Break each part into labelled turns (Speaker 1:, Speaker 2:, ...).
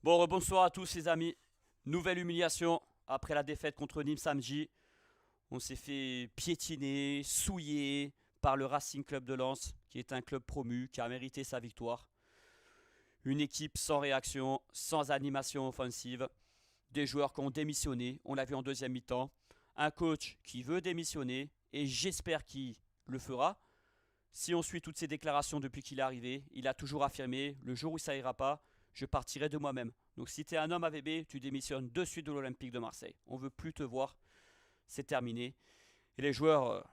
Speaker 1: Bon, bonsoir à tous les amis. Nouvelle humiliation après la défaite contre Nîmes samedi. On s'est fait piétiner, souiller par le Racing Club de Lens, qui est un club promu, qui a mérité sa victoire. Une équipe sans réaction, sans animation offensive. Des joueurs qui ont démissionné, on l'a vu en deuxième mi-temps. Un coach qui veut démissionner, et j'espère qu'il le fera. Si on suit toutes ses déclarations depuis qu'il est arrivé, il a toujours affirmé, le jour où ça ira pas, je partirai de moi-même. Donc si tu es un homme AVB, tu démissionnes de suite de l'Olympique de Marseille. On veut plus te voir, c'est terminé. Et les joueurs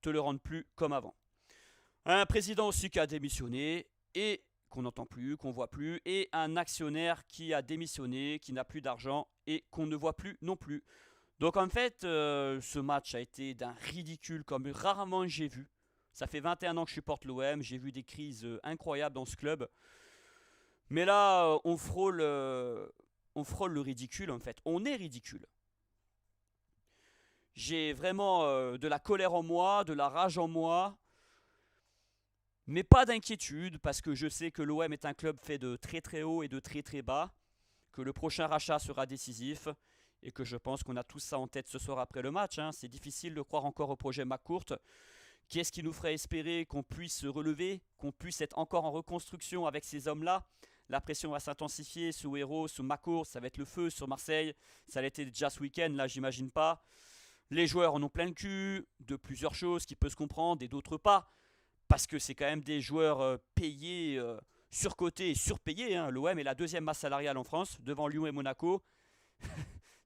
Speaker 1: te le rendent plus comme avant. Un président aussi qui a démissionné et qu'on n'entend plus, qu'on voit plus, et un actionnaire qui a démissionné, qui n'a plus d'argent et qu'on ne voit plus non plus. Donc en fait, ce match a été d'un ridicule comme rarement j'ai vu. Ça fait 21 ans que je supporte l'OM, j'ai vu des crises incroyables dans ce club. Mais là, on frôle le ridicule en fait. On est ridicule. J'ai vraiment de la colère en moi, de la rage en moi, mais pas d'inquiétude parce que je sais que l'OM est un club fait de très très haut et de très très bas, que le prochain rachat sera décisif et que je pense qu'on a tous ça en tête ce soir après le match, hein. C'est difficile de croire encore au projet McCourt. Qu'est-ce qui nous ferait espérer qu'on puisse se relever, qu'on puisse être encore en reconstruction avec ces hommes-là? La pression va s'intensifier sous Héros, sous Macour, ça va être le feu sur Marseille. Ça l'a été déjà ce week-end, là j'imagine pas. Les joueurs en ont plein le cul de plusieurs choses qui peuvent se comprendre et d'autres pas. Parce que c'est quand même des joueurs payés, surcotés et surpayés, hein. L'OM est la deuxième masse salariale en France, devant Lyon et Monaco.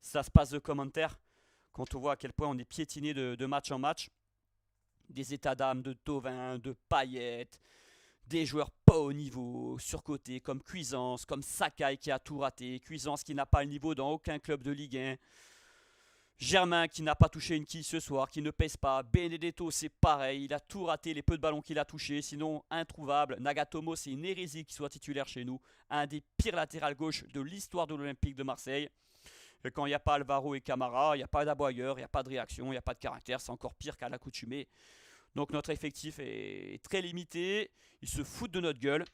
Speaker 1: Ça se passe de commentaires quand on voit à quel point on est piétiné de match en match. Des états d'âme de Thauvin, de Payet, des joueurs pas au niveau, surcotés, comme Cuisance, comme Sakai qui a tout raté, Cuisance qui n'a pas le niveau dans aucun club de Ligue 1, Germain qui n'a pas touché une quille ce soir, qui ne pèse pas, Benedetto c'est pareil, il a tout raté, les peu de ballons qu'il a touchés, sinon introuvable, Nagatomo c'est une hérésie qu'il soit titulaire chez nous, un des pires latérales gauche de l'histoire de l'Olympique de Marseille. Et quand il n'y a pas Alvaro et Camara, il n'y a pas d'aboyeur, il n'y a pas de réaction, il n'y a pas de caractère, c'est encore pire qu'à l'accoutumée. Donc notre effectif est très limité. Ils se foutent de notre gueule.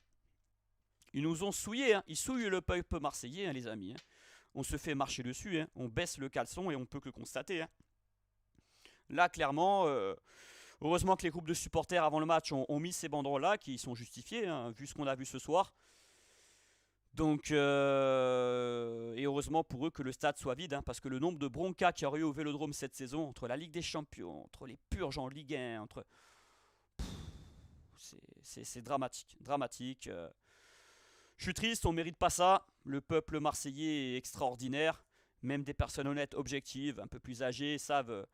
Speaker 1: Ils nous ont souillés, hein. Ils souillent le peuple marseillais, hein, les amis, hein. On se fait marcher dessus, hein. On baisse le caleçon et on peut que le constater, hein. Là, clairement, heureusement que les groupes de supporters avant le match ont mis ces banderoles-là, qui sont justifiés, hein, vu ce qu'on a vu ce soir. Donc, et heureusement pour eux que le stade soit vide, hein, parce que le nombre de broncas qu'il y aurait eu au Vélodrome cette saison, entre la Ligue des Champions, entre les purges en Ligue 1, entre c'est dramatique. Dramatique. Je suis triste, on ne mérite pas ça. Le peuple marseillais est extraordinaire. Même des personnes honnêtes, objectives, un peu plus âgées, savent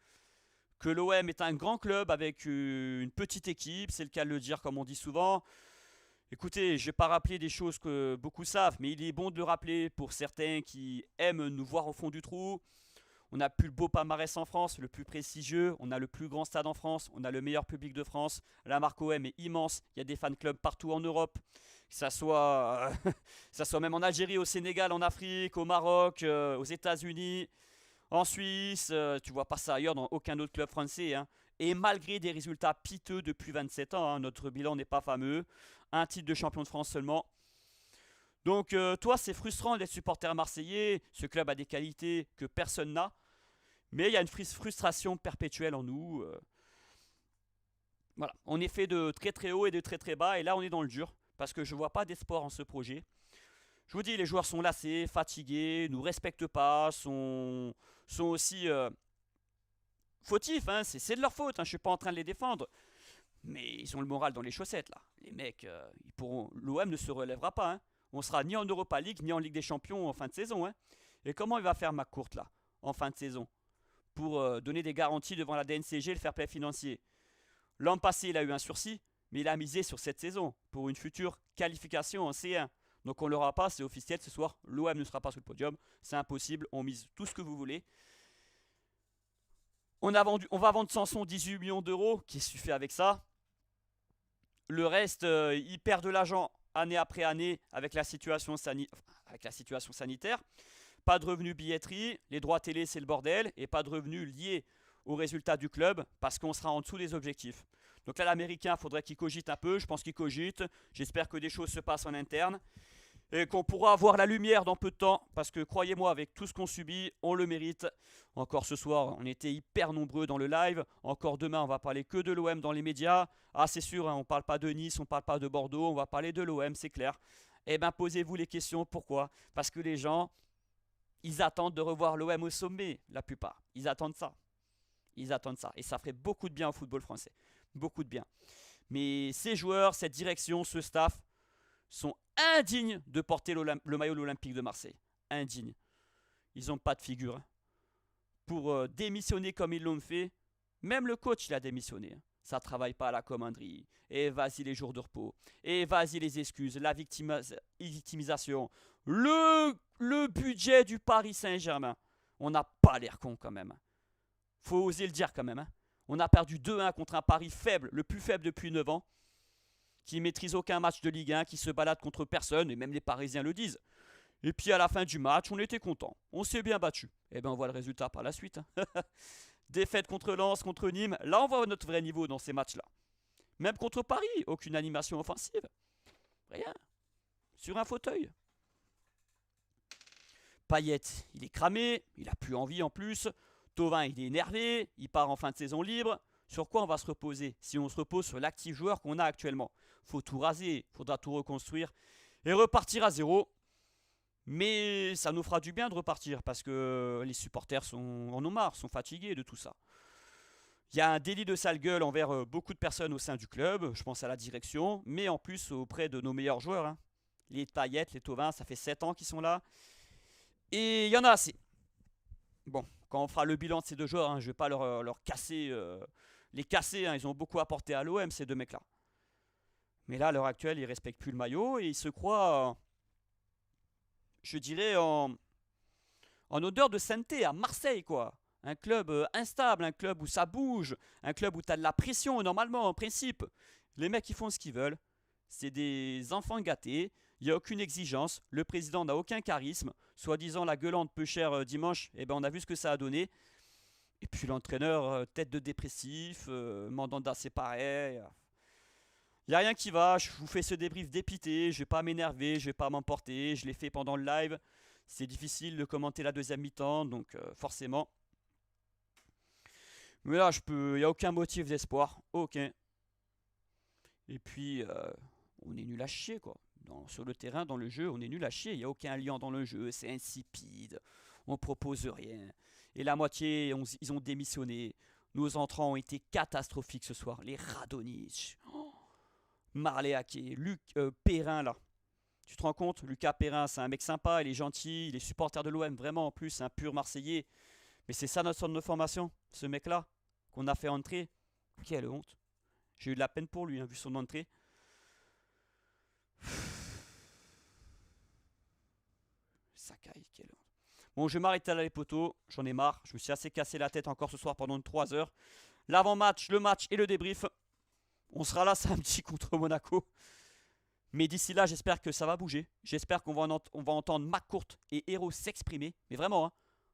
Speaker 1: que l'OM est un grand club avec une petite équipe. C'est le cas de le dire, comme on dit souvent. Écoutez, je ne vais pas rappeler des choses que beaucoup savent, mais il est bon de le rappeler pour certains qui aiment nous voir au fond du trou. On a plus le beau palmarès en France, le plus prestigieux, on a le plus grand stade en France, on a le meilleur public de France. La marque OM est immense, il y a des fan clubs partout en Europe, que ça soit, ça soit même en Algérie, au Sénégal, en Afrique, au Maroc, aux États-Unis, en Suisse. Tu vois pas ça ailleurs dans aucun autre club français, hein. Et malgré des résultats piteux depuis 27 ans, hein, notre bilan n'est pas fameux. Un titre de champion de France seulement. Donc toi, c'est frustrant d'être supporter marseillais. Ce club a des qualités que personne n'a. Mais il y a une frustration perpétuelle en nous. Voilà. On est fait de très très haut et de très très bas. Et là, on est dans le dur. Parce que je ne vois pas d'espoir en ce projet. Je vous dis, les joueurs sont lassés, fatigués, ne nous respectent pas, sont aussi fautifs, hein. C'est de leur faute, hein. Je ne suis pas en train de les défendre. Mais ils ont le moral dans les chaussettes, là. Les mecs, ils pourront. L'OM ne se relèvera pas, hein. On sera ni en Europa League, ni en Ligue des Champions en fin de saison, hein. Et comment il va faire McCourt, là, en fin de saison, pour donner des garanties devant la DNCG, le fair play financier? L'an passé, il a eu un sursis, mais il a misé sur cette saison pour une future qualification en C1. Donc on ne l'aura pas, c'est officiel ce soir. L'OM ne sera pas sur le podium, c'est impossible. On mise tout ce que vous voulez. On va vendre Sanson 18 millions d'euros. Qu'est-ce que tu fais avec ça? Le reste, il perd de l'argent année après année avec la situation sanitaire. Pas de revenus billetterie, les droits télé c'est le bordel, et pas de revenus liés aux résultats du club parce qu'on sera en dessous des objectifs. Donc là, l'Américain, il faudrait qu'il cogite un peu, je pense qu'il cogite. J'espère que des choses se passent en interne. et qu'on pourra avoir la lumière dans peu de temps, parce que croyez-moi, avec tout ce qu'on subit, on le mérite. Encore ce soir, on était hyper nombreux dans le live. Encore demain, on va parler que de l'OM dans les médias. Ah, c'est sûr, hein, on parle pas de Nice, on parle pas de Bordeaux, on va parler de l'OM, c'est clair. Eh bien, posez-vous les questions. Pourquoi? Parce que les gens, ils attendent de revoir l'OM au sommet, la plupart. Ils attendent ça. Ils attendent ça. Et ça ferait beaucoup de bien au football français. Beaucoup de bien. Mais ces joueurs, cette direction, ce staff sont indignes de porter le maillot de l'Olympique de Marseille. Indignes. Ils n'ont pas de figure. Pour démissionner comme ils l'ont fait, même le coach il a démissionné. Ça ne travaille pas à la commanderie. Et vas-y les jours de repos. Et vas-y les excuses. La victimisation. Le budget du Paris Saint-Germain. On n'a pas l'air con quand même. Faut oser le dire quand même. On a perdu 2-1 contre un Paris faible, le plus faible depuis 9 ans. Qui maîtrise aucun match de Ligue 1, qui se balade contre personne, et même les Parisiens le disent. Et puis à la fin du match, on était content. On s'est bien battu. Et bien on voit le résultat par la suite. Défaite contre Lens, contre Nîmes. Là on voit notre vrai niveau dans ces matchs-là. Même contre Paris, aucune animation offensive. Rien. Sur un fauteuil. Payet, il est cramé, il a plus envie en plus. Thauvin, il est énervé, il part en fin de saison libre. Sur quoi on va se reposer? Si on se repose sur l'actif joueur qu'on a actuellement. Faut tout raser, faudra tout reconstruire et repartir à zéro. Mais ça nous fera du bien de repartir parce que les supporters en ont marre, sont fatigués de tout ça. Il y a un délit de sale gueule envers beaucoup de personnes au sein du club, je pense à la direction, mais en plus auprès de nos meilleurs joueurs. Hein. Les Payet, les Thauvin, ça fait 7 ans qu'ils sont là. Et il y en a assez. Bon, quand on fera le bilan de ces deux joueurs, hein, je ne vais pas leur casser, les casser. Hein, ils ont beaucoup apporté à l'OM, ces deux mecs-là. Mais là, à l'heure actuelle, ils ne respectent plus le maillot et ils se croient, je dirais, en odeur de sainteté à Marseille, quoi. Un club instable, un club où ça bouge, un club où tu as de la pression, normalement, en principe. Les mecs, ils font ce qu'ils veulent. C'est des enfants gâtés. Il n'y a aucune exigence. Le président n'a aucun charisme. Soi-disant la gueulante peu chère dimanche, eh ben, on a vu ce que ça a donné. Et puis l'entraîneur, tête de dépressif, mandanda c'est pareil. Il n'y a rien qui va, je vous fais ce débrief dépité, je ne vais pas m'énerver, je ne vais pas m'emporter, je l'ai fait pendant le live. C'est difficile de commenter la deuxième mi-temps, donc forcément. Mais là, il n'y a aucun motif d'espoir, aucun. Et puis, on est nul à chier, quoi. Sur le terrain, dans le jeu, on est nul à chier, il n'y a aucun lien dans le jeu, c'est insipide, on propose rien. Et la moitié, ils ont démissionné. Nos entrants ont été catastrophiques ce soir, les Radonjic. Marley Ake, Perrin là. Tu te rends compte? Lucas Perrin, c'est un mec sympa, il est gentil, il est supporter de l'OM, vraiment en plus, c'est un pur Marseillais. Mais c'est ça notre centre de formation, ce mec-là, qu'on a fait entrer. Quelle honte. J'ai eu de la peine pour lui, hein, vu son entrée. Sakai, quelle honte. Bon, je vais m'arrêter là les potos, j'en ai marre. Je me suis assez cassé la tête encore ce soir pendant 3 heures. L'avant-match, le match et le débrief. On sera là samedi contre Monaco. Mais d'ici là, j'espère que ça va bouger. J'espère qu'on va, entendre McCourt et Héros s'exprimer. Mais vraiment, hein,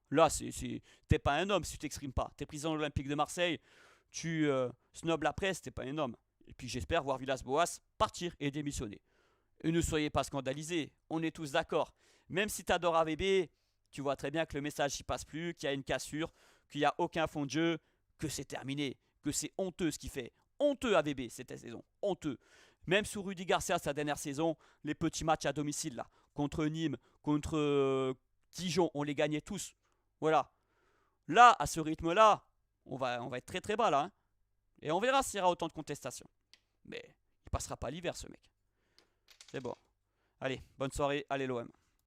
Speaker 1: là, t'es pas un homme si tu t'exprimes pas. T'es président de l'Olympique de Marseille, tu snobs la presse, t'es pas un homme. Et puis j'espère voir Villas-Boas partir et démissionner. Et ne soyez pas scandalisés, on est tous d'accord. Même si t'adores AVB, tu vois très bien que le message n'y passe plus, qu'il y a une cassure, qu'il n'y a aucun fond de jeu, que c'est terminé, que c'est honteux ce qu'il fait. Honteux AVB cette saison, honteux. Même sous Rudy Garcia sa dernière saison, les petits matchs à domicile là, contre Nîmes, contre Dijon, on les gagnait tous. Voilà. Là, à ce rythme-là, on va être très très bas là. Hein. Et on verra s'il y aura autant de contestations. Mais il passera pas l'hiver ce mec. C'est bon. Allez, bonne soirée, allez l'OM.